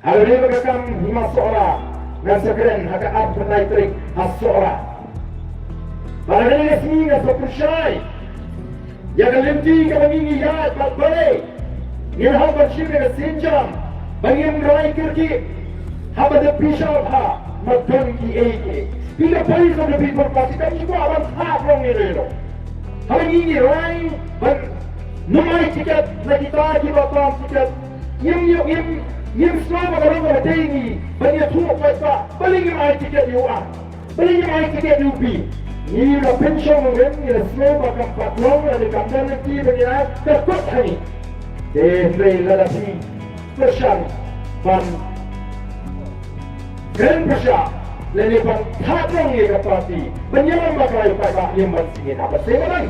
Hal ini berkam hima sohra dan sekeren haka ab menaitrik has sohra. Pada ini resmi dengan pynshai. Yang lemti ke bangi hiar balbale. Yang hal bersih dengan sinjam. Bangi merai kirki. Haba de pynshai ha magang ki eke. Bila polis of the people party kan juga awan hak long ni relo. Hal ini rai ban numai tiket lagi tak kita tiket. Yang selama orang ada ini banyak tuh mereka paling mai tiket UA, paling mai tiket UB. Ini la pension mungkin ini semua bakal patlong ada kamera nanti banyak terkut hari. Dari lalasi persian ban grand persian lalu ban patlong ni kapati banyak bakal pakai yang masih apa sekarang.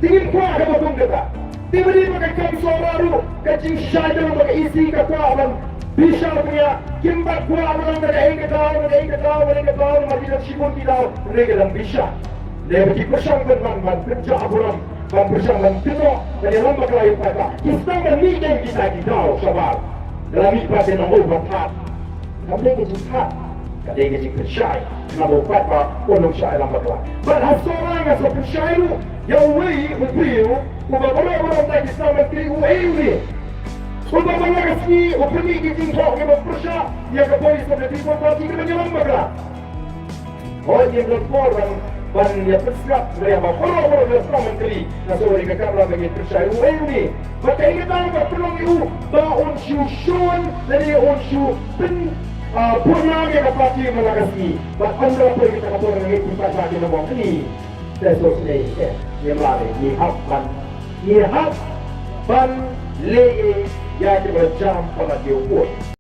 Tingin kuah ada betul kita. Tiba-tiba kekam sohra kacing syai dalam pakai isi kekuatan bisa punya kimbat kuat orang mereka ketahu mati dan sibuk tidak mereka dalam bisa dia bagi persang ban kerja aburam ban persang ban kena dan dalam pakai pada kita menikah kita tahu sabar dalam ibadah yang berbat kami kejutan kami kejutan syai nama pada orang syai dalam pakai ban sohra yang seperti syai itu yang beriu orang tak bisa menteri UAE. Untuk mengatasi opini izin kau yang berusaha yang kepolis pada people parti kita menyelam bergerak. Orang yang berkorban ban yang bersikap mereka orang bersama menteri nasional di kamera bagi percaya UAE. Maka kita tahu perlu itu bahawa unsur syun dari unsur purnama yang parti mengatasi. Bahawa anda perlu kita katakan dengan kita bagi nama ini. Sesuatu yang lain ni hak ban le ya di berjam pada dia pun